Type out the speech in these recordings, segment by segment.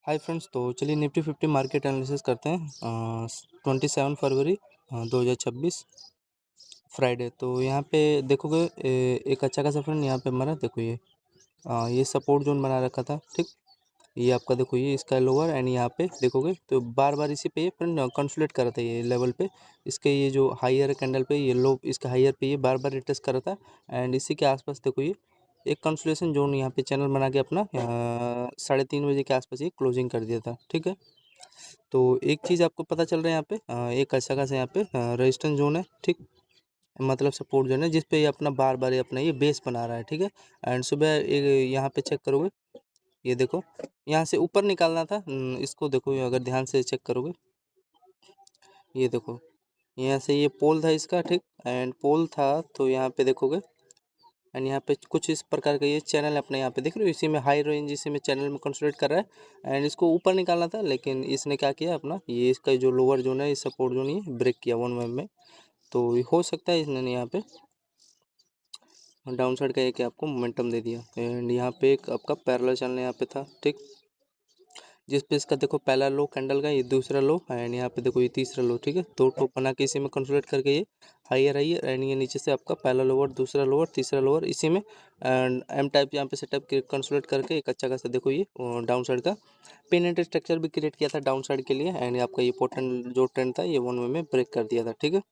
Hi friends, तो चलिए Nifty 50 market analysis करते हैं। 27 फरवरी 2026 फ्राइडे। तो यहाँ पे देखोगे एक अच्छा खासा फ्रेंड यहाँ पे हमारा देखो ये सपोर्ट जोन बना रखा था। ठीक, ये आपका देखो ये इसका लोअर एंड यहाँ पे देखोगे तो बार बार इसी पे ये फ्रेंड कंसोलिडेट कर रहा था ये लेवल पे। इसके ये जो हायर कैंडल पे ये लो, इसका हायर पे ये बार बार रिटेस्ट कर रहा था एंड इसी के आसपास देखो ये एक कंसोलिडेशन जोन यहाँ पे चैनल बना के अपना 3:30 बजे के आसपास ये क्लोजिंग कर दिया था। ठीक है, तो एक चीज़ आपको पता चल रहा है यहाँ पे एक अच्छा खासा यहाँ पे रेजिस्टेंस जोन है। ठीक, मतलब सपोर्ट जोन है जिसपे ये अपना बार बार ये अपना ये बेस बना रहा है। ठीक है, एंड सुबह यहाँ पे चेक करोगे, ये देखो यहाँ से ऊपर निकालना था। इसको देखो अगर ध्यान से चेक करोगे, ये देखो यहाँ से ये पोल था इसका। ठीक, एंड पोल था तो यहाँ पे देखोगे एंड यहाँ पे कुछ इस प्रकार का ये चैनल अपने यहाँ पे देख रहे हो, इसी में हाई रेंज इसी में चैनल में कंसोलिडेट कर रहा है एंड इसको ऊपर निकालना था, लेकिन इसने क्या किया अपना ये इसका जो लोअर जोन है इस सपोर्ट जोन ये ब्रेक किया 1 में। तो हो सकता है इसने यहाँ पे डाउन साइड का एक आपको मोमेंटम दे दिया एंड यहाँ पे एक आपका पैरेलल चैनल यहाँ पे था। ठीक, जिस पे इसका देखो पहला लो कैंडल का, ये दूसरा लो एंड यहाँ पे देखो ये तीसरा लो। ठीक है, दो टॉप बना के इसी में कंसोलिडेट करके ये हायर हायर एंड ये नीचे से आपका पहला लोअर दूसरा लोअर तीसरा लोअर इसी में एंड एम टाइप यहाँ पे सेटअप कंसोलिडेट करके एक अच्छा खासा देखो ये डाउन साइड का पिन एंड स्ट्रक्चर भी क्रिएट किया था डाउन साइड के लिए एंड आपका ये पोर्टल जो ट्रेंड था ये 1 में ब्रेक कर दिया था। ठीक है,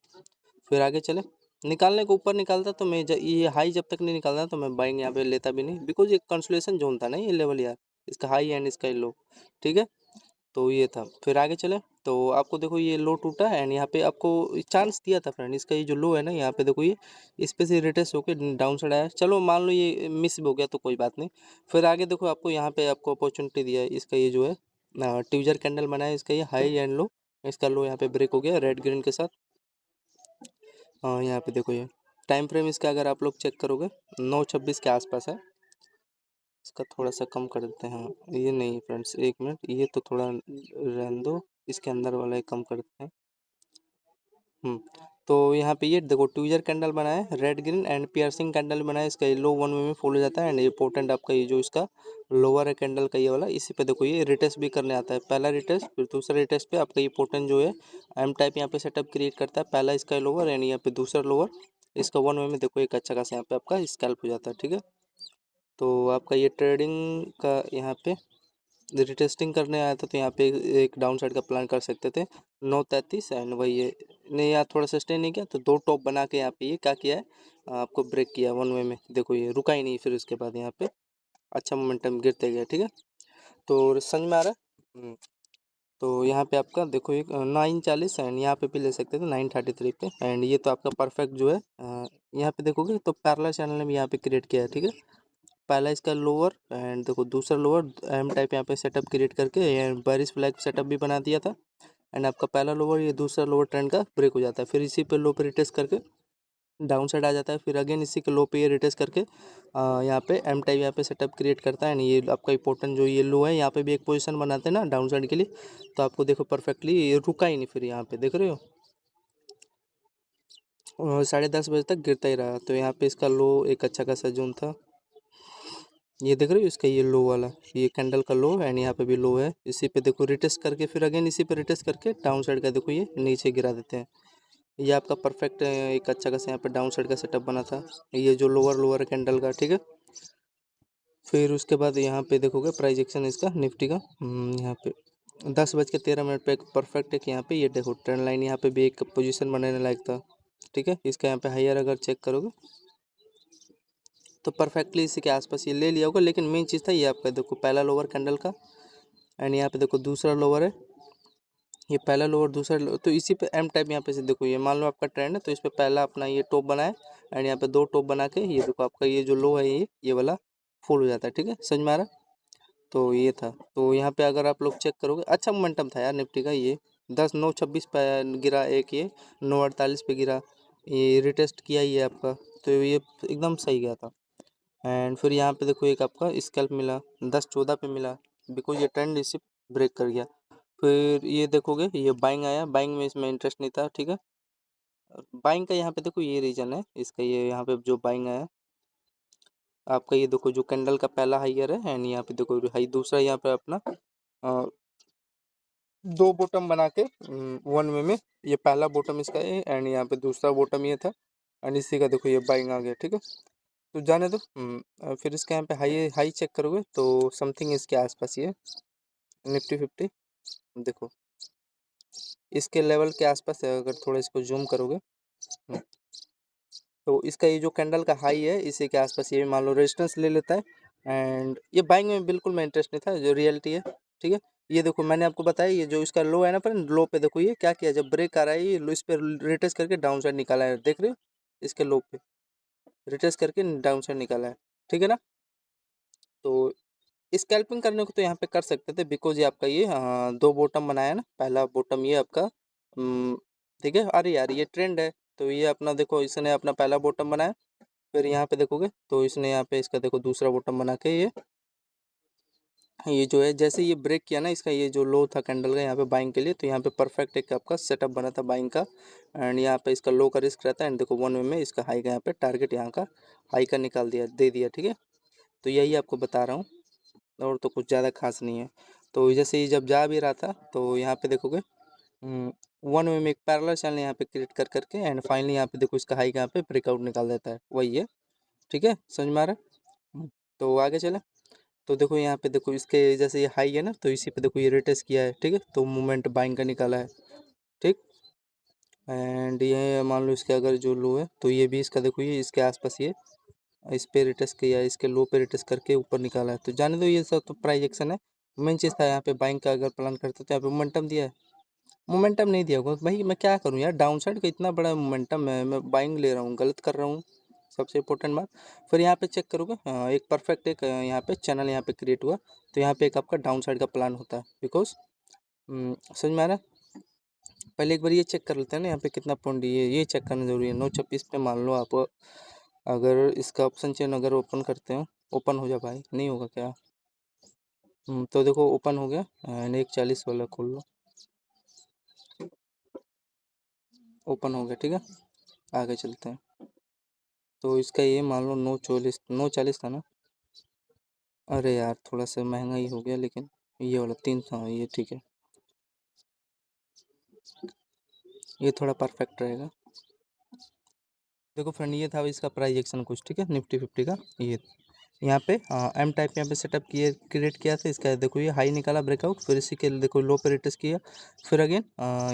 फिर आगे चले, निकालने को ऊपर निकालता तो मैं ये हाई जब तक नहीं निकालता तो मैं बाइंग यहाँ पे लेता भी नहीं, बिकॉज ये कंसोलेशन जोन था ना ये लेवल यार, इसका हाई एंड इसका लो। ठीक है, तो ये था। फिर आगे चले तो आपको देखो ये लो टूटा एंड यहाँ पे आपको चांस दिया था फ्रेंड, इसका ये जो लो है ना यहाँ पे देखो ये इस पे से रिटेस्ट होकर डाउन साइड आया। चलो मान लो ये मिस हो गया तो कोई बात नहीं। फिर आगे देखो आपको यहाँ पे आपको अपॉर्चुनिटी दिया है, इसका ये जो है ट्यूजर कैंडल बना है, इसका ये हाई एंड लो, इसका लो यहाँ पे ब्रेक हो गया रेड ग्रीन के साथ। यहाँ पे देखो ये टाइम फ्रेम इसका अगर आप लोग चेक करोगे 9:26 के आसपास है। इसका थोड़ा सा कम कर देते हैं, ये नहीं फ्रेंड्स एक मिनट, ये तो थोड़ा रहने दो, इसके अंदर वाला ही कम कर देते हैं। तो यहाँ पे ये देखो ट्यूजर कैंडल बना है red green and piercing candle बना है, इसका ये लो 1 में फॉलो जाता है एंड इंपॉर्टेंट आपका ये जो इसका लोअर है कैंडल का ये वाला, इसी पे देखो ये रिटेस्ट भी करने आता है। पहला रिटेस्ट फिर दूसरा रिटेस्ट पे आपका ये पोर्टन जो है एम टाइप यहाँ पे सेटअप क्रिएट करता है, पहला इसका लोअर एंड यहाँ पे दूसरा लोअर, इसका 1 में देखो एक अच्छा खासा यहाँ पे आपका स्कैल्प हो जाता है। ठीक है, तो आपका ये ट्रेडिंग का यहाँ पे रिटेस्टिंग करने आया था तो यहाँ पे एक डाउन साइड का प्लान कर सकते थे 9:33 एंड वही ये ने यार थोड़ा सस्टेन नहीं किया तो दो टॉप बना के यहाँ पे ये क्या किया है आपको ब्रेक किया 1 में। देखो ये रुका ही नहीं, फिर उसके बाद यहाँ पे अच्छा मोमेंटम गिरते गया। ठीक है, तो समझ में आ रहा है। तो यहाँ पे आपका देखो एक 9:40 एंड यहाँ पे भी ले सकते थे 9:33 पे एंड ये तो आपका परफेक्ट जो है यहाँ पे देखोगे तो पैरेलल चैनल ने भी यहाँ पे क्रिएट किया है। ठीक है, पहला इसका लोअर एंड देखो दूसरा लोअर एम टाइप यहाँ पे सेटअप क्रिएट करके बेरिश फ्लैग सेटअप भी बना दिया था एंड आपका पहला लोअर ये दूसरा लोअर ट्रेंड का ब्रेक हो जाता है, फिर इसी पे लो पे रिटेस्ट करके डाउन साइड आ जाता है, फिर अगेन इसी के लो पे ये रिटेस्ट करके यहाँ पे एम टाइप यहाँ पे सेटअप क्रिएट करता है एंड ये आपका इंपॉर्टेंट जो ये लो है यहाँ पे भी एक पोजीशन बनाते हैं ना डाउन साइड के लिए। तो आपको देखो परफेक्टली ये रुका ही नहीं, फिर यहाँ पे देख रहे हो 10:30 बजे तक गिरता ही रहा। तो यहाँ पे इसका लो एक अच्छा खासा जोन था, ये देख रहे हो इसका ये लो वाला ये कैंडल का लो एंड यहाँ पे भी लो है, इसी पे देखो रिटेस्ट करके फिर अगेन इसी पे रिटेस्ट करके डाउन साइड का देखो ये नीचे गिरा देते हैं। ये आपका परफेक्ट एक अच्छा खासा यहाँ पे डाउन साइड का सेटअप बना था ये जो लोअर लोअर कैंडल का। ठीक है, फिर उसके बाद यहाँ पे देखोगे प्राइस एक्शन इसका निफ्टी का यहाँ पे 10:13 पे एक परफेक्ट एक यहाँ पे ये देखो ट्रेंड लाइन यहाँ पे भी एक पोजीशन बनाने लायक था। ठीक है, इसका यहाँ पे हायर अगर चेक करोगे तो परफेक्टली इसी के आसपास ये ले लिया होगा, लेकिन मेन चीज़ था ये आपका देखो पहला लोअर कैंडल का एंड यहाँ पे देखो दूसरा लोअर है, ये पहला लोअर दूसरा तो इसी पे एम टाइप यहाँ पे से देखो ये मान लो आपका ट्रेंड है तो इस पे पहला अपना ये टॉप बनाए एंड यहाँ पे दो टॉप बना के ये देखो आपका ये जो लो है ये वाला फुल हो जाता है। ठीक है, समझ में आ रहा है। तो ये था, तो यहाँ पे अगर आप लोग चेक करोगे अच्छा मोमेंटम था यार निफ्टी का, ये 10:09:26 पे गिरा, एक ये 9:48 पे गिरा, ये रिटेस्ट किया ही है आपका, तो ये एकदम सही गया था। एंड फिर यहाँ पे देखो एक आपका स्कैल्प मिला 10:14 पे मिला, बिकॉज ये ट्रेंड इसी ब्रेक कर गया। फिर ये देखोगे ये बाइंग आया, बाइंग में इसमें इंटरेस्ट नहीं था। ठीक है, बाइंग का यहाँ पे देखो ये रीजन है इसका, ये यहाँ पे जो बाइंग आया आपका ये देखो जो कैंडल का पहला हाइयर है एंड यहाँ पे देखो हाई दूसरा यहाँ पे अपना दो बॉटम बना के वन वे में, ये पहला बॉटम इसका है एंड यहाँ पे दूसरा बॉटम ये था एंड इसी का देखो ये बाइंग आ गया, ठीक है। तो जाने दो। फिर इसके यहाँ पे हाई हाई चेक करोगे तो समथिंग इसके आसपास ये निफ्टी 50 देखो इसके लेवल के आसपास है। अगर थोड़ा इसको जूम करोगे तो इसका ये जो कैंडल का हाई है इसी के आसपास ये मान लो रेजिस्टेंस ले लेता है एंड ये बाइंग में बिल्कुल मैं इंटरेस्ट नहीं था, जो रियलिटी है, ठीक है। ये देखो मैंने आपको बताया ये जो इसका लो है ना, पर लो पे देखो ये क्या किया, जब ब्रेक आ रहा है ये लो इस पर रिटेस्ट करके डाउन साइड निकाला है, देख रहे हो, इसके लो पे रिटेस्ट करके डाउन साइड निकाला है, ठीक है ना। तो स्कैल्पिंग करने को तो यहाँ पे कर सकते थे बिकॉज ये आपका ये दो बॉटम बनाया ना, पहला बॉटम ये आपका ठीक है। अरे यार ये ट्रेंड है, तो ये अपना देखो इसने अपना पहला बॉटम बनाया, फिर यहाँ पे देखोगे तो इसने यहाँ पे इसका देखो दूसरा बॉटम बना के ये जो है जैसे ये ब्रेक किया ना इसका ये जो लो था कैंडल का यहाँ पे बाइंग के लिए, तो यहाँ पे परफेक्ट एक आपका सेटअप बना था बाइंग का एंड यहाँ पे इसका लो का रिस्क रहता है एंड देखो वन वे में इसका हाई का यहाँ पे टारगेट यहाँ का हाई का निकाल दिया दे दिया, ठीक है। तो यही आपको बता रहा हूँ और तो कुछ ज़्यादा खास नहीं है। तो जैसे ही जब जा भी रहा था तो यहाँ पे देखोगे वन वे में एक पैरेलल चैनल यहाँ पे क्रिएट कर करके एंड फाइनली यहाँ पे देखो इसका हाई का यहाँ पे ब्रेकआउट निकाल देता है, वही है, ठीक है, समझ में आ रहा है। तो आगे चले तो देखो यहाँ पे देखो इसके जैसे ये हाई है ना, तो इसी पे देखो ये रिटेस्ट किया है, ठीक है, तो मूवमेंट बाइंग का निकाला है, ठीक। एंड ये मान लो इसके अगर जो लो है तो ये भी इसका देखो ये इसके आसपास ये इस पे रिटेस्ट किया है, इसके लो पे रिटेस्ट करके ऊपर निकाला है। तो जाने दो ये सब तो प्राइस एक्शन है, मेन चीज़ था यहाँ पे बाइंग का अगर प्लान करते तो यहाँ पे मोमेंटम दिया है, मोमेंटम नहीं दिया होगा भाई, मैं क्या करूँ यार, डाउन साइड का इतना बड़ा मोमेंटम है, मैं बाइंग ले रहा हूँ, गलत कर रहा हूँ, सबसे इंपॉर्टेंट बात। फिर यहाँ पे चेक करोगे एक परफेक्ट एक यहाँ पे चैनल यहाँ पे क्रिएट हुआ, तो यहाँ पे एक आपका डाउन साइड का प्लान होता है बिकॉज समझ में आ रहा है। पहले एक बार ये चेक कर लेते हैं ना यहाँ पे कितना पॉइंट, ये चेक करना जरूरी है। 926 पे मान लो आप अगर इसका ऑप्शन चेन अगर ओपन करते हो, ओपन हो जा भाई, नहीं होगा क्या। तो देखो ओपन हो गया एंड 140 वाला खोल लो, ओपन हो गया, ठीक है। आगे चलते हैं तो इसका ये मान लो 940 था ना, अरे यार थोड़ा सा महंगा ही हो गया, लेकिन ये वाला 300 ये ठीक है, ये थोड़ा परफेक्ट रहेगा। देखो फ्रेंड ये था इसका प्राइस एक्शन कुछ, ठीक है, निफ्टी 50 का ये यहाँ पे एम टाइप यहाँ पे सेटअप किए क्रिएट किया था। इसका देखो ये हाई निकाला ब्रेकआउट, फिर इसी के देखो लो पे रिटेस्ट किया, फिर अगेन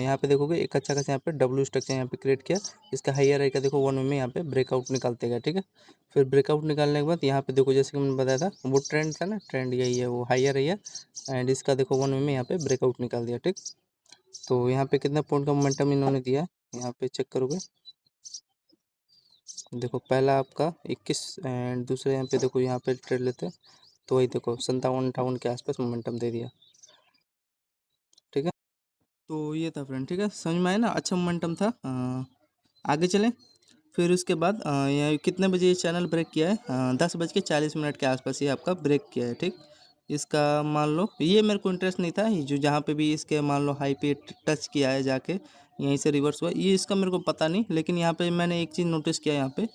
यहाँ पे देखोगे एक अच्छा खासा यहाँ पे डब्ल्यू स्ट्रक्चर यहाँ पे क्रिएट किया, इसका हाइयर हाई का देखो वन में यहाँ पे ब्रेकआउट निकालते गया, ठीक है। फिर ब्रेकआउट निकालने के बाद यहाँ पे देखो जैसे कि मैंने बताया था वो ट्रेंड था ना, ट्रेंड यही है, वो हाइयर है एंड इसका देखो वन में यहाँ पे ब्रेकआउट निकाल दिया, ठीक। तो यहाँ पे कितना पॉइंट का मोमेंटम इन्होंने दिया यहाँ पे चेक करोगे, देखो पहला आपका 21 एंड दूसरे यहाँ पे देखो यहाँ पे ट्रेड लेते हैं तो वही देखो 57-58 के आसपास मोमेंटम दे दिया, ठीक है। तो ये था फ्रेंड, ठीक है, समझ में आया ना, अच्छा मोमेंटम था। आगे चलें। फिर उसके बाद ये कितने बजे ये चैनल ब्रेक किया है, 10:40 के आसपास ये आपका ब्रेक किया है, ठीक। इसका मान लो ये मेरे को इंटरेस्ट नहीं था, ये जो जहाँ पे भी इसके मान लो हाई पे टच किया है जाके यहीं से रिवर्स हुआ, ये इसका मेरे को पता नहीं, लेकिन यहाँ पे मैंने एक चीज़ नोटिस किया, यहाँ पे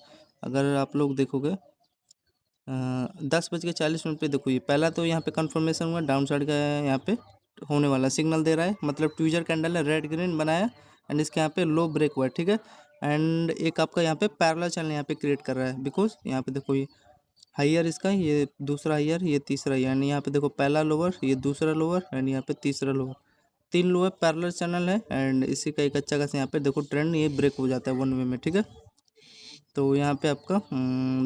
अगर आप लोग देखोगे 10:40 पे देखो ये पहला तो यहाँ पे कंफर्मेशन हुआ डाउन साइड का यहाँ पे होने वाला सिग्नल दे रहा है, मतलब ट्विजर कैंडल है, रेड ग्रीन बनाया एंड इसके यहाँ पे लो ब्रेक हुआ है, ठीक है। एंड एक आपका यहाँ पे पैरेलल चैनल यहाँ पे क्रिएट कर रहा है बिकॉज यहाँ पे देखो ये हाइयर इसका, ये दूसरा हाइयर, ये तीसरा हाइयर, एंड यहाँ पे देखो पहला लोअर, ये दूसरा लोअर एंड यहाँ पे तीसरा लोअर, 3 लोअर पैरेलल चैनल है एंड इसी का एक अच्छा खासा यहाँ पे देखो ट्रेंड ये ब्रेक हो जाता है वन वे में, ठीक है। तो यहाँ पे आपका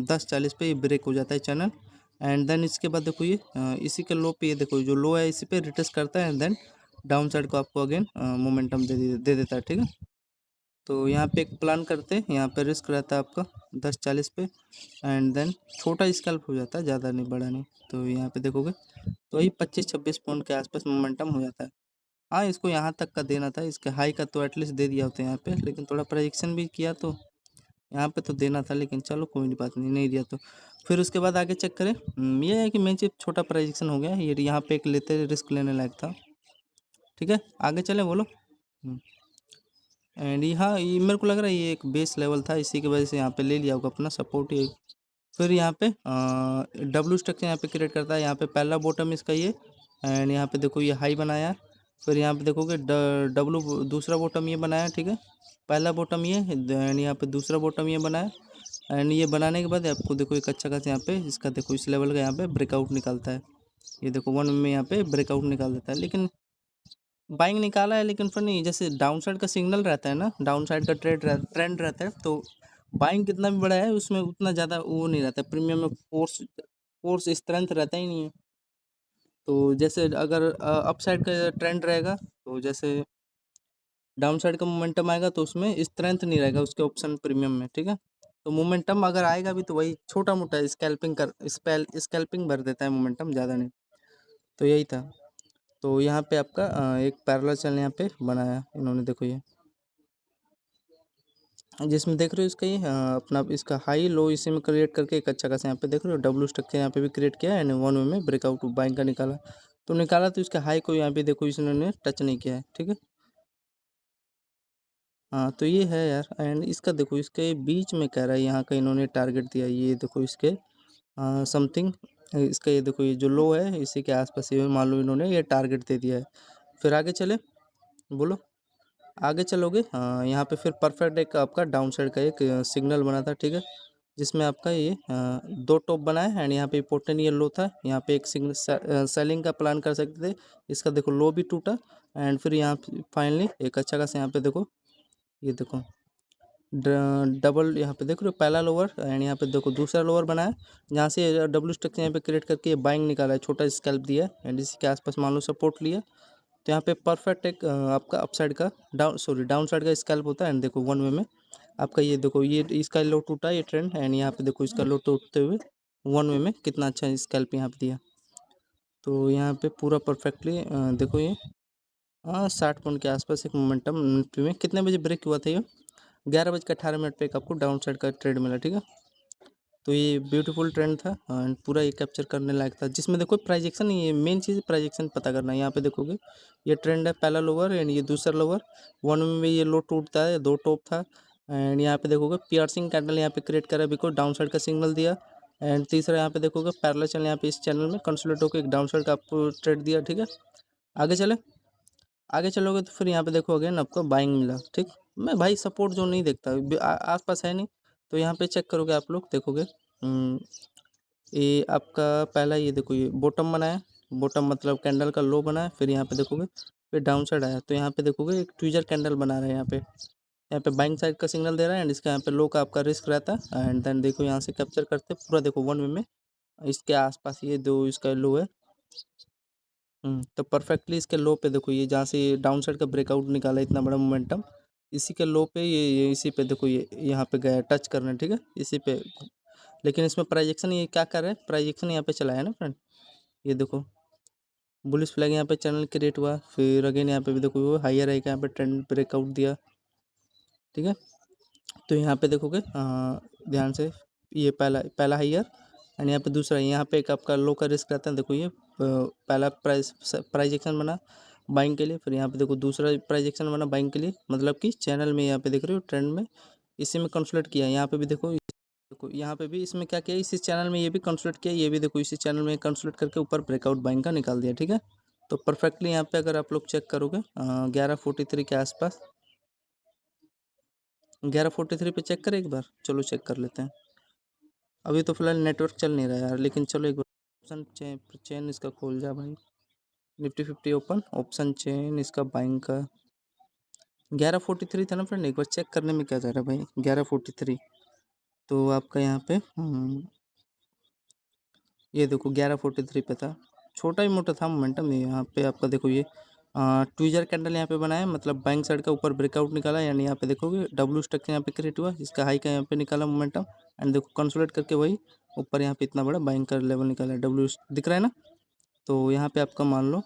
10:40 पे ये ब्रेक हो जाता है चैनल एंड देन इसके बाद देखो ये इसी के लो पे ये देखो जो लो है इसी पे रिटेस्ट करता है एंड देन डाउन साइड को आपको अगेन मोमेंटम दे देता है, ठीक है। तो यहाँ पे एक प्लान करते हैं, यहाँ पे रिस्क रहता है आपका 10:40 पे एंड देन छोटा स्कैल्प हो जाता है, ज़्यादा नहीं बड़ा नहीं। तो यहाँ पे देखोगे तो वही 25-26 पॉइंट के आसपास मोमेंटम हो जाता है। हाँ इसको यहाँ तक का देना था, इसके हाई का तो एटलीस्ट दे दिया होता है यहाँ पे, लेकिन थोड़ा प्रेडिक्शन भी किया तो यहाँ पे तो देना था, लेकिन चलो कोई नहीं, बात नहीं, नहीं दिया तो फिर उसके बाद आगे चेक करें। ये है कि मेन चीज़ छोटा प्राइजेक्शन हो गया, ये यहाँ पे एक लेते रिस्क लेने लायक था, ठीक है। आगे चले बोलो। एंड यहाँ ये मेरे को लग रहा है ये एक बेस लेवल था, इसी की वजह से यहाँ पे ले लिया होगा अपना सपोर्ट ये। फिर यहाँ पे डब्ल्यू स्ट्रक्चर यहाँ पे क्रिएट करता है, यहाँ पे पहला बॉटम इसका ये एंड यहाँ पे देखो ये हाई बनाया, फिर यहाँ पे देखोगे डब्लू दूसरा बॉटम ये बनाया, ठीक है, पहला बॉटम ये एंड यहाँ पे दूसरा बॉटम ये बनाया। एंड ये बनाने के बाद आपको देखो एक अच्छा खासा यहाँ पे इसका देखो इस लेवल का यहाँ पे ब्रेकआउट निकालता है। ये देखो 1 में यहाँ पे ब्रेकआउट निकाल देता है, लेकिन बाइंग निकाला है, लेकिन फिर नहीं, जैसे डाउन साइड का सिग्नल रहता है ना, डाउन साइड का ट्रेंड रहता है, तो बाइंग कितना भी बड़ा है उसमें उतना ज़्यादा वो नहीं रहता, प्रीमियम में फोर्स स्ट्रेंथ रहता ही नहीं है। तो जैसे अगर अप साइड का ट्रेंड रहेगा, तो जैसे डाउन साइड का मोमेंटम आएगा तो उसमें स्ट्रेंथ नहीं रहेगा उसके ऑप्शन प्रीमियम में, ठीक है। तो मोमेंटम अगर आएगा भी तो वही छोटा मोटा स्कैल्पिंग भर देता है मोमेंटम, ज़्यादा नहीं। तो यही था। तो यहाँ पे आपका एक पैरेलल चैनल यहाँ पे बनाया इन्होंने, देखो ये जिसमें देख रहे हो इसका ये अपना इसका हाई लो इसी में क्रिएट करके एक अच्छा खासा यहाँ पे देख रहे हो डब्लू स्ट्रक्चर यहाँ पे भी क्रिएट किया है एंड 1 वे में ब्रेकआउट बाइंग का निकाला। तो निकाला तो इसका हाई को यहाँ पे देखो इन्होंने टच नहीं किया है, ठीक है। हाँ तो ये है यार, एंड इसका देखो इसके बीच में कह रहा है यहाँ का इन्होंने टारगेट दिया, ये देखो इसके समथिंग इसका ये देखो ये जो लो है इसी के आसपास ये मान लो इन्होंने ये टारगेट दे दिया है। फिर आगे चले, बोलो आगे चलोगे, हाँ यहाँ पे फिर परफेक्ट एक आपका डाउन साइड का एक सिग्नल बना था, ठीक है, जिसमें आपका ये दो टॉप बना है एंड यहाँ पे इम्पोर्टेंट ये लो था, यहाँ पे एक सिग्नल सेलिंग का प्लान कर सकते थे। इसका देखो लो भी टूटा एंड फिर यहाँ फाइनली एक अच्छा खासा यहाँ पे देखो ये देखो डबल यहाँ पे देख रहे हो पहला लोअर एंड यहाँ पे देखो दूसरा लोअर बनाया, जहाँ से डब्ल्यू स्ट्रक्चर यहाँ पे क्रिएट करके ये बाइंग निकाला है, छोटा स्कैल्प दिया एंड इसी के आसपास मान लो सपोर्ट लिया। तो यहाँ पे परफेक्ट एक आपका अपसाइड का डाउन साइड का स्कैल्प होता है एंड देखो 1 वे में आपका ये देखो ये इसका लो टूटा ये ट्रेंड एंड यहाँ पे देखो इसका लो टूटते हुए 1 वे में कितना अच्छा स्कैल्प यहाँ पे दिया। तो यहाँ पे पूरा परफेक्टली देखो ये 60 पॉइंट के आसपास एक मोमेंटम निफ्टी में कितने बजे ब्रेक हुआ था ये 11:18 पे एक आपको डाउन साइड का ट्रेड मिला, ठीक है। तो ये ब्यूटीफुल ट्रेंड था एंड पूरा ये कैप्चर करने लायक था, जिसमें देखो प्राइजेक्शन, ये मेन चीज़ प्राइजेक्शन पता करना है। यहाँ पे देखोगे ये ट्रेंड है पहला लोअर एंड ये दूसरा लोअर, 1 में ये लो टूटता है, दो टॉप था एंड यहाँ पे देखोगे पियर्सिंग कैंडल यहाँ पे क्रिएट करा बिकॉज डाउन साइड का सिग्नल दिया एंड तीसरा यहाँ पे देखोगे पैरेलल चैनल यहाँ पे इस चैनल में कंसोलिडेट होकर एक डाउन साइड का आपको ट्रेड दिया, ठीक है। आगे चले, आगे चलोगे तो फिर यहाँ पे देखो अगेन आपको बाइंग मिला, ठीक। मैं भाई सपोर्ट जो नहीं देखता आसपास है नहीं, तो यहाँ पे चेक करोगे आप लोग देखोगे ये आपका पहला ये देखो ये बॉटम बनाया, बॉटम मतलब कैंडल का लो बनाया, फिर यहाँ पे देखोगे फिर डाउन साइड आया, तो यहाँ पे देखोगे एक ट्विजर कैंडल बना रहा है, यहाँ पे बाइंग साइड का सिग्नल दे रहा है एंड इसका यहाँ पे लो का आपका रिस्क रहता है एंड देन देखो यहाँ से कैप्चर करते पूरा देखो 1 वे में इसके आसपास ये दो इसका लो है। तो परफेक्टली इसके लो पे देखो ये जहाँ से डाउन साइड का ब्रेकआउट निकाला इतना बड़ा मोमेंटम, इसी के लो पे ये इसी पे देखो ये यहाँ पे गया टच करना, ठीक है, इसी पे। लेकिन इसमें प्राइजेक्शन ये क्या कर रहा है, प्राइजेक्शन यहाँ पे चला है ना फ्रेंड, ये देखो बुलिश फ्लैग यहाँ पे चैनल क्रिएट हुआ, फिर अगेन यहाँ पे भी देखो वो हायर है यहाँ पे ट्रेंड ब्रेकआउट दिया, ठीक है। तो यहाँ पे देखोगे ध्यान से ये पहला हायर एंड यहाँ पे दूसरा, यहाँ पे एक आपका लो का रिस्क रहता है, देखो ये पहला प्राइजेक्शन बना बाइंग के लिए, फिर यहाँ पे देखो दूसरा प्राइजेक्शन बना बाइंग के लिए, मतलब कि चैनल में यहाँ पे देख रहे हो ट्रेंड में इसी में कंसोलिडेट किया, यहाँ पे भी देखो यहाँ पे भी इसमें क्या किया इसी चैनल में ये भी कंसोलिडेट किया, ये भी देखो इसी चैनल में कंसोलिडेट करके ऊपर ब्रेकआउट बाइंग का निकाल दिया, ठीक है। तो परफेक्टली यहाँ पे अगर आप लोग चेक करोगे 11:43 के आसपास 11:43 पे चेक करें एक बार, चलो चेक कर लेते हैं। अभी तो फिलहाल नेटवर्क चल नहीं रहा है यार, लेकिन चलो एक बार ऑप्शन चेन इसका खोल जा भाई, निफ्टी 50 ओपन ऑप्शन चेन इसका बाइंग का 11:43 था ना फ्रेंड, एक बार चेक करने में क्या जा रहा है भाई 11:43। तो आपका यहाँ पे ये देखो 11:43 पे था, छोटा ही मोटा था मोमेंटम, ये यहाँ पे आपका देखो ये ट्विजर कैंडल यहाँ पे बनाया, मतलब बाइंग साइड का ऊपर ब्रेकआउट निकाला, यानी यहाँ पे देखोगे डब्ल्यू स्ट्रक्चर यहाँ पे क्रिएट हुआ, इसका हाई का यहाँ पे निकाला मोमेंटम एंड देखो कंसोलिडेट करके वही ऊपर यहाँ पे इतना बड़ा बाइंग का लेवल निकाला, डब्ल्यू दिख रहा है ना। तो यहाँ पे आपका मान लो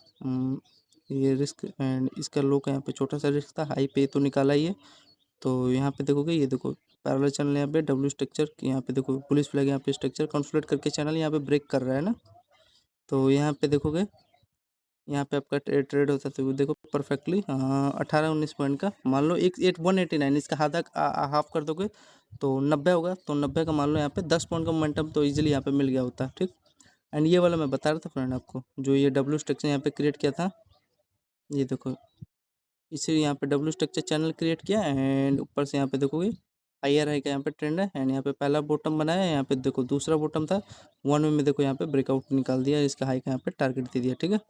ये रिस्क एंड इसका लो का यहाँ पे छोटा सा रिस्क था, हाई पे तो निकाला ही है। तो यहाँ पे देखोगे ये देखो पैरेलल चैनल यहाँ पे डब्ल्यू स्ट्रक्चर यहाँ पे देखो पुलिस फ्लैग यहाँ पे स्ट्रक्चर कंसोलिडेट करके चैनल यहाँ पे ब्रेक कर रहा है ना। तो यहाँ पे देखोगे यहाँ पे आपका ट्रेड होता है, तो देखो परफेक्टली 18-19 पॉइंट का मान लो एक 189 इसका हाफ कर दोगे तो 90 होगा, तो 90 का मान लो यहाँ पे 10 पॉइंट का मोमेंटम तो इजीली यहाँ पे मिल गया होता है, ठीक। एंड ये वाला मैं बता रहा था फ्रेंड आपको, जो ये डब्ल्यू स्ट्रक्चर यहाँ पे क्रिएट किया था, ये देखो इसे यहाँ पे डब्ल्यू स्ट्रक्चर चैनल क्रिएट किया एंड ऊपर से यहाँ पे देखोगे हायर है, क्या यहाँ पे ट्रेंड है एंड यहाँ पे पहला बॉटम बनाया, यहाँ पे देखो दूसरा बॉटम था 1 में देखो यहाँ पे ब्रेकआउट निकाल दिया, इसका हाई का यहाँ पे टारगेट दे दिया, ठीक है।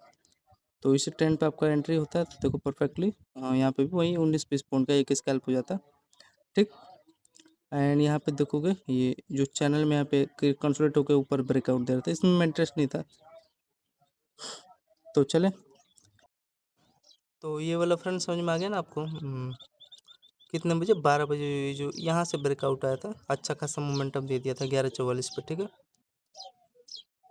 तो इसी ट्रेंड पे आपका एंट्री होता है, तो देखो परफेक्टली यहाँ पे भी वही 19-20 पॉइंट का एक स्कैल्प हो जाता है, ठीक। एंड यहाँ पे देखोगे ये जो चैनल में यहाँ पे कंसोलिडेट होकर ऊपर ब्रेकआउट दे रहा था, इसमें इंटरेस्ट नहीं था, तो चले। तो ये वाला फ्रेंड समझ में आ गया ना आपको। कितने बजे, 12 बजे जो यहाँ से ब्रेकआउट आया था, अच्छा खासा मोमेंटम दे दिया था 11:44 पे, ठीक है।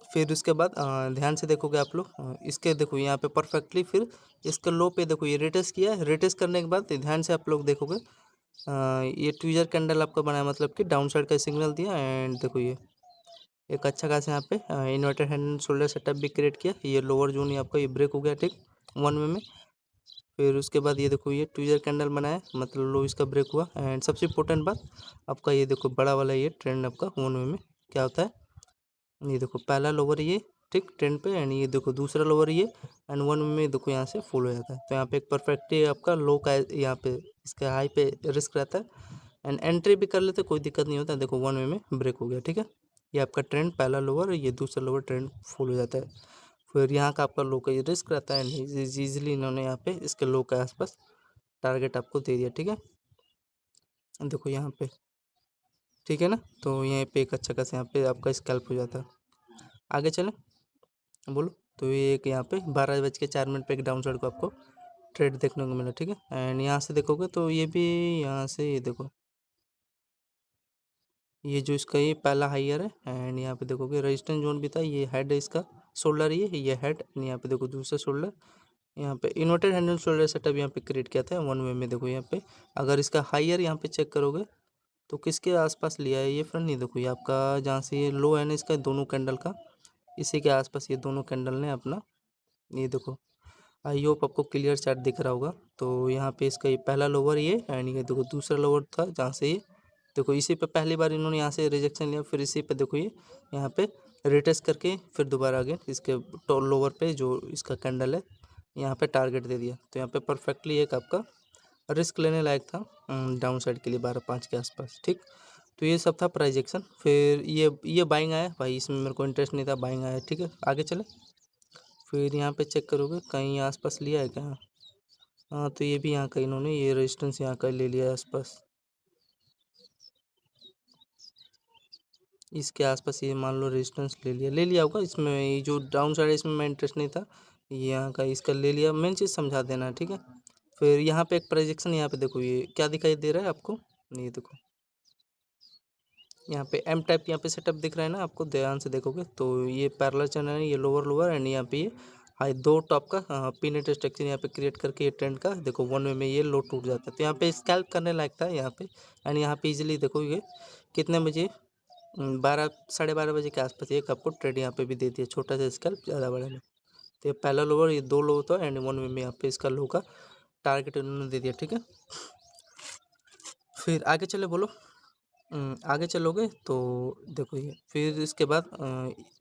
फिर उसके बाद ध्यान से देखोगे आप लोग, इसके देखो यहाँ पे परफेक्टली फिर इसके लो पे देखो ये रिटेस्ट किया है, रिटेस्ट करने के बाद ध्यान से आप लोग देखोगे ये ट्विजर कैंडल आपका बनाया, मतलब कि डाउन साइड का सिग्नल दिया एंड देखो ये एक अच्छा खासा यहाँ पे inverted hand and shoulder setup भी क्रिएट किया, ये लोअर जोन ही आपका ये ब्रेक हो गया, ठीक, 1 वे में। फिर उसके बाद ये देखो ये ट्विजर कैंडल बनाया, मतलब लो इसका ब्रेक हुआ एंड सबसे इंपॉर्टेंट बात आपका ये देखो बड़ा वाला ये ट्रेंड आपका 1 वे में क्या होता है, ये देखो पहला लोअर ये, ठीक, ट्रेंड पे एंड ये देखो दूसरा लोअर ये एंड 1 वे में देखो यहाँ से फुल हो जाता है, तो यहाँ पे एक परफेक्ट आपका लो का यहाँ पे इसका हाई पे रिस्क रहता है एंड एंट्री भी कर लेते कोई दिक्कत नहीं होता, देखो 1 वे में ब्रेक हो गया, ठीक है। ये आपका ट्रेंड पहला लोअर, ये दूसरा लोअर ट्रेंड फुल हो जाता है। फिर यहाँ का आपका लो का ये रिस्क रहता है एंड ईजिली इन्होंने यहाँ पे इसके लो के आसपास टारगेट आपको दे दिया, ठीक है। देखो यहाँ पे, ठीक है ना, तो यहाँ पे एक अच्छा खासा यहाँ पे आपका स्कैल्प हो जाता है। आगे चलें, बोलो। तो ये एक यहाँ पे 12:04 पे एक डाउन साइड को आपको ट्रेड देखने को मिला, ठीक है। एंड यहाँ से देखोगे तो ये भी यहाँ से ये देखो ये जो इसका ये पहला हाईयर है एंड यहाँ पे देखोगे रेजिस्टेंस जोन भी था, ये हेड है इसका, शोल्डर ये हेड, यहाँ पे देखो दूसरा शोल्डर, यहाँ पे इन्वर्टेड हैंडल शोल्डर सेटअप यहाँ पे क्रिएट किया था 1 वे में। देखो यहाँ पे अगर इसका हाईयर यहाँ पे चेक करोगे तो किसके आसपास लिया है ये फ्रेंड, नहीं देखो ये आपका जहाँ से ये लो है ना इसका दोनों कैंडल का, इसी के आसपास ये दोनों कैंडल ने अपना, ये देखो आई होप आपको क्लियर चार्ट दिख रहा होगा। तो यहाँ पे इसका ये पहला लोअर ये एंड ये देखो दूसरा लोअर था, जहाँ से ये देखो इसी पे पहली बार इन्होंने यहाँ से रिजेक्शन लिया, फिर इसी पे देखो ये यहाँ पे रिटेस्ट करके फिर दोबारा अगेन इसके लोअर पे जो इसका कैंडल है यहाँ पे टारगेट दे दिया, तो यहाँ पे परफेक्टली एक आपका रिस्क लेने लायक था डाउन साइड के लिए 12:05 के आसपास, ठीक। तो ये सब था प्राइस एक्शन। फिर ये बाइंग आया भाई, इसमें मेरे को इंटरेस्ट नहीं था, बाइंग आया, ठीक है। आगे चले, फिर यहाँ पे चेक करोगे कहीं आसपास लिया है क्या, हाँ तो ये भी यहाँ का इन्होंने ये रेजिस्टेंस यहाँ का ले लिया आसपास, इसके आसपास ये मान लो रेजिस्टेंस ले लिया होगा, इसमें ये जो डाउन साइड है इसमें मैं इंटरेस्ट नहीं था, ये यहाँ का इसका ले लिया, मेन चीज़ समझा देना, ठीक है। फिर यहाँ पे एक प्रोजेक्शन, यहाँ पे देखो ये क्या दिखाई दे रहा है आपको, ये देखो यहाँ पे एम टाइप यहाँ पे सेटअप दिख रहा है ना आपको, ध्यान से देखोगे तो ये पैरेलल चैनल है, ये लोअर एंड यहाँ पे ये हाई, दो टॉप का पीनेट स्ट्रक्चर यहाँ पे क्रिएट करके ये ट्रेंड का देखो 1 वे में ये लो टूट जाता है, तो यहाँ पे स्कैल्प करने लायक था यहाँ पे एंड यहाँ पे इजीली देखो ये कितने बजे 12-12:30 बजे के आसपास एक आपको ट्रेड यहाँ पे भी दे दिया, छोटा सा स्कैल्प, ज़्यादा बड़ा नहीं। तो ये पहला लोअर, ये 2 लो था एंड 1 वे में यहाँ पे इसका लो का टारगेट उन्होंने दे दिया, ठीक है। फिर आगे चले, बोलो। आगे चलोगे तो देखो ये फिर इसके बाद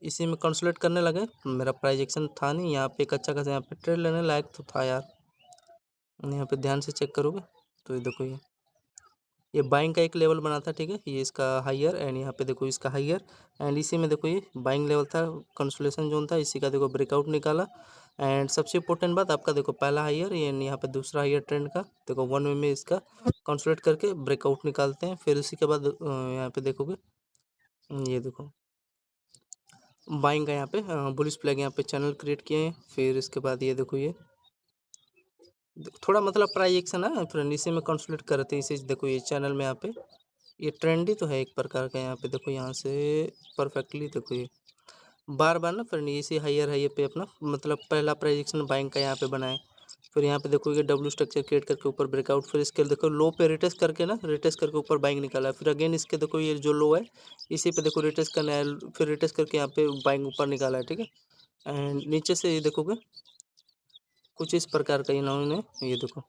इसी में कंसोलिडेट करने लगे, मेरा प्राइस एक्शन था नहीं यहाँ पे, एक अच्छा खासा यहाँ पे ट्रेड लेने लायक तो था यार, यहाँ पे ध्यान से चेक करोगे तो ये देखो ये बाइंग का एक लेवल बना था, ठीक है, ये इसका हाईयर एंड यहाँ पे देखो इसका हाईयर एंड इसी में देखो ये बाइंग लेवल था, कंसोलिडेशन जोन था, इसी का देखो ब्रेकआउट निकाला एंड सबसे इंपॉर्टेंट बात आपका देखो पहला हाईयर ये यहाँ पे दूसरा हाईयर ट्रेंड का देखो 1 वे में इसका कंसोलिडेट करके ब्रेकआउट निकालते हैं, फिर उसी के बाद यहाँ पे देखोगे ये देखो बाइंग का यहाँ पे बुलिश फ्लैग यहाँ पे चैनल क्रिएट किए हैं, फिर इसके बाद ये देखो ये थोड़ा मतलब प्राइस एक्शन है, फिर इसी में कंसोलिडेट करते हैं, इसे देखो ये चैनल में यहाँ पे ये ट्रेंडी तो है एक प्रकार का, यहाँ पे देखो यहाँ से परफेक्टली देखो ये बार बार ना फ्रेंड इसी हाईयर पे अपना मतलब पहला प्रोजेक्शन बाइंग का यहाँ पे बनाए, फिर यहाँ पे देखो ये डब्ल्यू स्ट्रक्चर क्रिएट करके ऊपर ब्रेकआउट, फिर इसके देखो लो पे रिटेस्ट करके ना रिटेस्ट करके ऊपर बाइंग निकाला, फिर अगेन इसके देखो ये जो लो है इसी पे देखो रिटेस्ट करना है, फिर रिटेस्ट करके यहाँ पे बाइंग ऊपर निकाला है, ठीक है। एंड नीचे से ये देखोगे कुछ इस प्रकार का इन्होंने ये देखो,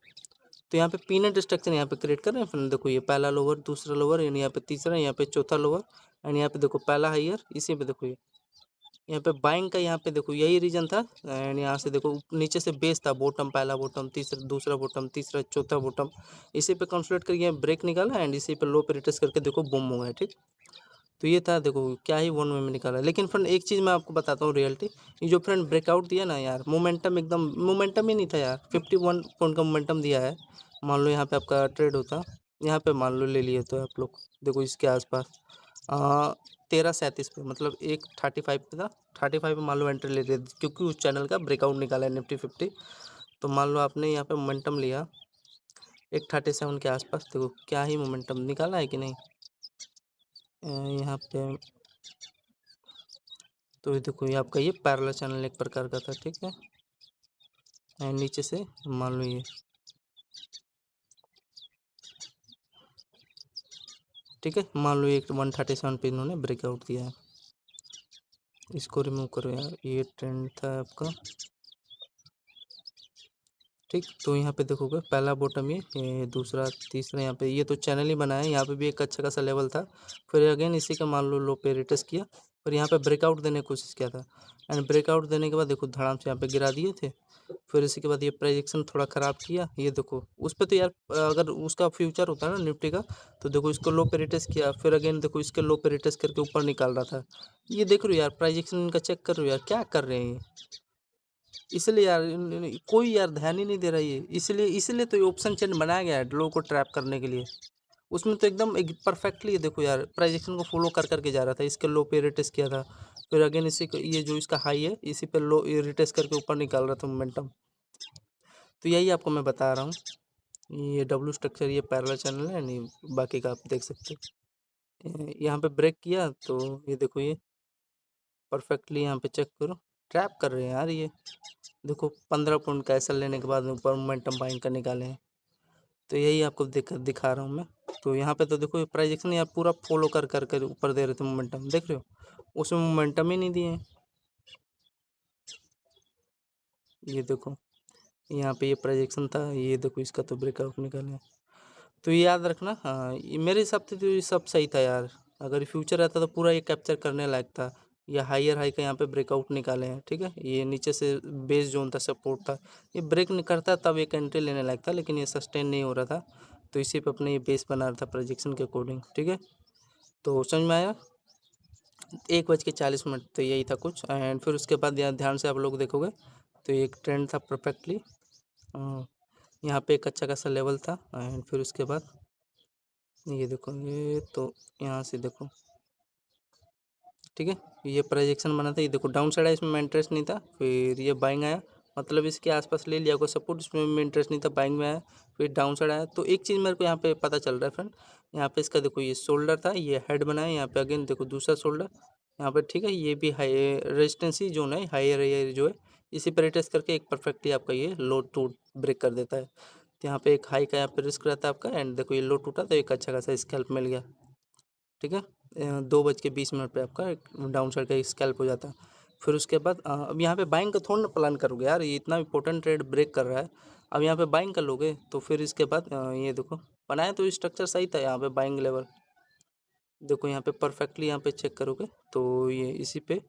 तो यहाँ पे पीनट स्ट्रक्चर यहाँ पे क्रिएट कर रहे हैं, फिर देखो ये पहला लोअर दूसरा लोअर, यहाँ पे तीसरा, यहाँ पे चौथा लोअर एंड यहाँ पे देखो पहला हाईयर, इसी पे देखो ये यहाँ पे बाइंग का यहाँ पे देखो यही रीजन था। एंड यहाँ से देखो नीचे से बेस था, बॉटम, पहला बॉटम, तीसरा दूसरा बॉटम, तीसरा चौथा बॉटम, इसी पे कंसोलिडेट करके यहाँ ब्रेक निकाला एंड इसी पे लो पे रिट्रेस करके देखो बूम हो गया। ठीक, तो ये था, देखो क्या ही वन वे में निकाला। लेकिन फ्रेंड एक चीज़ मैं आपको बताता हूँ रियलिटी, ये जो फ्रेंड ब्रेकआउट दिया ना यार, मोमेंटम एकदम मोमेंटम ही नहीं था यार। 51 पॉइंट का मोमेंटम दिया है। मान लो यहाँ पे आपका ट्रेड होता, यहाँ पे मान लो ले लिए तो आप लोग देखो इसके आसपास 1337 पे, मतलब एक 35 पे था, 35 पे मान लो एंट्री ले रहे क्योंकि उस चैनल का ब्रेकआउट निकाला है निफ्टी 50। तो मान लो आपने यहाँ पे मोमेंटम लिया एक 37 के आसपास, देखो क्या ही मोमेंटम निकाला है कि नहीं। यहाँ पे तो ये देखो ये आपका ये पैरेलल चैनल एक प्रकार का था। ठीक है, एंड नीचे से मान लो ये, ठीक है, मान लो एक 137 पे इन्होंने ब्रेकआउट दिया है। इसको रिमूव करो यार, ये ट्रेंड था आपका। ठीक, तो यहाँ पे देखोगे पहला बॉटम ये दूसरा तीसरा, यहाँ पे ये तो चैनल ही बना है। यहाँ पे भी एक अच्छा खासा लेवल था, फिर अगेन इसी का मान लो पे रिटेस्ट किया, फिर यहाँ पे ब्रेकआउट देने की कोशिश किया था एंड ब्रेकआउट देने के बाद देखो धड़ाम से यहाँ पे गिरा दिए थे। फिर इसी के बाद ये प्रोजेक्शन थोड़ा ख़राब किया, ये देखो उस पर तो यार अगर उसका फ्यूचर होता है ना निफ्टी का, तो देखो इसको लो पे रिटेस्ट किया, फिर अगेन देखो इसके लो पे रिटेस्ट करके ऊपर निकाल रहा था। ये देख रहे हो यार, प्रोजेक्शन इनका चेक कर रहे हो यार, क्या कर रहे हैं ये। इसलिए यार कोई यार ध्यान ही नहीं दे रहा है ये, इसलिए तो ये ऑप्शन चेन बनाया गया है लोगों को ट्रैप करने के लिए। उसमें तो एकदम एक परफेक्टली देखो यार, प्राइजेक्शन को फॉलो कर करके जा रहा था, इसके लो पे रिटेस्ट किया था, फिर अगेन इसी को ये जो इसका हाई है इसी पे लो रिटेस्ट करके ऊपर निकाल रहा था मोमेंटम। तो यही आपको मैं बता रहा हूँ, ये डब्ल्यू स्ट्रक्चर ये पैरेलल चैनल है, नहीं बाकी का आप देख सकते हो। यहाँ पे ब्रेक किया तो ये देखो ये परफेक्टली यहाँ पे चेक करो, ट्रैप कर रहे हैं यार ये। देखो 15 पॉइंट का एसएल लेने के बाद ऊपर मोमेंटम बाइंग का निकाले हैं। तो यही आपको दिखा रहा हूँ मैं। तो यहाँ पे तो देखो प्राइजेक्शन यार पूरा फॉलो कर कर कर ऊपर दे रहे थे मोमेंटम, देख रहे हो उसमें मोमेंटम ही नहीं दिए हैं। ये देखो यहाँ पे ये प्रोजेक्शन था, ये देखो इसका तो ब्रेकआउट निकाले हैं। तो ये याद रखना। हाँ, ये मेरे हिसाब से तो ये सब सही था यार। अगर फ्यूचर रहता तो पूरा ये कैप्चर करने लायक था। ये हायर हाई का यहाँ पे ब्रेकआउट निकाले हैं। ठीक है, ये नीचे से बेस जोन था, सपोर्ट था, ये ब्रेक नहीं करता तब एक एंट्री लेने लायक था, लेकिन ये सस्टेन नहीं हो रहा था, तो इसी पे अपने ये बेस बना रहा था प्रोजेक्शन के अकॉर्डिंग। ठीक है, तो समझ में आया। 1:40 तो यही था कुछ। एंड फिर उसके बाद यहाँ ध्यान से आप लोग देखोगे तो एक ट्रेंड था परफेक्टली, यहाँ पे एक अच्छा खासा लेवल था। एंड फिर उसके बाद ये देखो ये तो यहाँ से देखो, ठीक है, ये प्रोजेक्शन बना था, ये देखो डाउन साइड है, इसमें इंटरेस्ट नहीं था, फिर ये बाइंग आया, मतलब इसके आसपास ले लिया कोई सपोर्ट, इसमें में इंटरेस्ट नहीं था, बाइंग में आया, फिर डाउन साइड आया। तो एक चीज़ मेरे को यहाँ पे पता चल रहा है फ्रेंड, यहाँ पे इसका देखो ये शोल्डर था, ये हेड बनाया, यहाँ पे अगेन देखो दूसरा शोल्डर यहाँ पे। ठीक है, ये भी हाई रेजिस्टेंसी जोन है, हायर एरिया जो है, इसी पर रिटेस्ट करके एक परफेक्टली आपका ये लो टू ब्रेक कर देता है। तो यहाँ पे एक हाई का यहाँ पे रिस्क रहता है आपका, एंड देखो ये लो टूटा तो एक अच्छा खासा स्कैल्प मिल गया। ठीक है, 2:20 पे आपका डाउन साइड का स्कैल्प हो जाता है। फिर उसके बाद अब यहाँ पे बाइंग का थोड़ा ना प्लान करोगे यार, ये इतना इंपॉर्टेंट ट्रेड ब्रेक कर रहा है, अब यहाँ पे बाइंग कर लोगे तो फिर इसके बाद ये देखो बनाया तो स्ट्रक्चर सही था, यहाँ पे बाइंग लेवल देखो, यहाँ पे परफेक्टली यहाँ पे चेक करोगे तो ये इसी पे,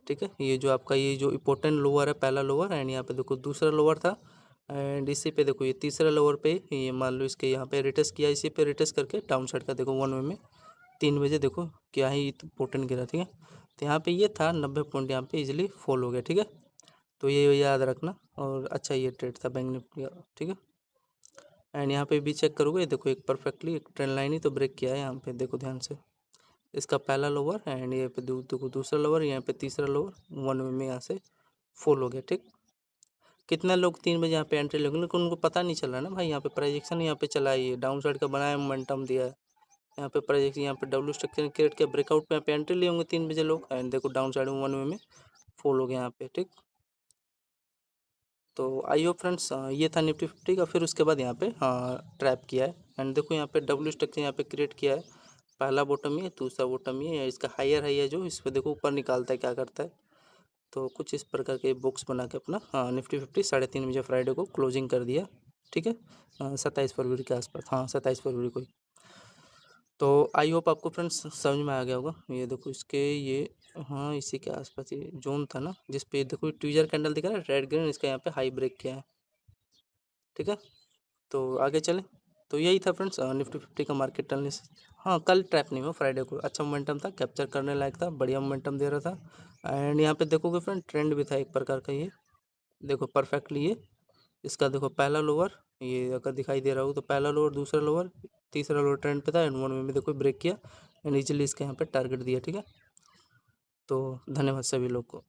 ठीक है, ये जो आपका ये जो इम्पोर्टेंट लोअर है, पहला लोअर, एंड यहाँ पे देखो दूसरा लोअर था, एंड इसी पे देखो ये तीसरा लोअर पे ये मान लो इसके यहाँ पे रिटेस्ट किया, इसी पे रिटेस्ट करके डाउन साइड का देखो 1 वे में 3 बजे देखो क्या ही इम्पोर्टेंट गिरा। ठीक है, तो यहाँ पे ये था 90 पॉइंट, यहाँ पे इजीली फॉल हो गया। ठीक है, तो ये याद रखना, और अच्छा ये ट्रेड था बैंक निफ्टी का। ठीक है, एंड यहाँ पे भी चेक करोगे देखो एक परफेक्टली एक ट्रेंड लाइन ही तो ब्रेक किया है, यहाँ पे देखो ध्यान से, इसका पहला लोअर एंड ये पे देखो दूसरा लोअर, यहाँ पे तीसरा लोअर 1 वे में यहाँ से फॉल हो गया। ठीक, कितने लोग 3 बजे यहाँ पे एंट्री लेंगे, लेकिन उनको पता नहीं चल रहा है ना भाई, यहाँ पे प्रोजेक्शन यहाँ पे चला है, डाउन साइड का बनाया मोमेंटम दिया है, यहाँ पे प्रोजेक्शन, यहाँ पे डब्ल्यू स्ट्रक्चर क्रिएट किया, ब्रेकआउट पे यहाँ पे एंट्री लिए होंगे 3 बजे लोग, एंड देखो डाउन साइड में 1 वे में फॉल हो गया यहाँ पे। ठीक, तो आई होप फ्रेंड्स ये था निफ्टी 50 का। फिर उसके बाद यहाँ पे ट्रैप किया है, एंड देखो यहाँ पे डब्ल्यू स्ट्रक्चर यहाँ पे क्रिएट किया है, पहला बॉटम ये, दूसरा बॉटम ये, इसका हायर हाई है जो इस पर देखो ऊपर निकालता है क्या करता है। तो कुछ इस प्रकार के बॉक्स बना के अपना निफ्टी 50 3:30 बजे फ्राइडे को क्लोजिंग कर दिया। ठीक है, 27 फरवरी के आसपास, हाँ 27 फरवरी को ही। तो आई होप आपको फ्रेंड्स समझ में आ गया होगा। ये देखो इसके ये हाँ इसी के आसपास ये जोन था ना, जिस पे देखो ट्विजर कैंडल दिख रहा है रेड ग्रीन, इसका यहाँ पे हाई ब्रेक किया है। ठीक है, तो आगे चलें। तो यही था फ्रेंड्स निफ्टी 50 का मार्केट एनालिसिस। हाँ कल ट्रैप नहीं हुआ, फ्राइडे को अच्छा मोमेंटम था, कैप्चर करने लायक था, बढ़िया मोमेंटम दे रहा था। एंड यहाँ पे देखोगे फ्रेंड ट्रेंड भी था एक प्रकार का। ये देखो परफेक्टली ये इसका देखो पहला लोअर, ये अगर दिखाई दे रहा हो तो पहला लोअर, दूसरा लोअर, तीसरा लोअर ट्रेंड पे था, एंड वन में भी देखो ब्रेक किया एंड इजीली इसके यहाँ पे टारगेट दिया। ठीक है, तो धन्यवाद सभी लोग को।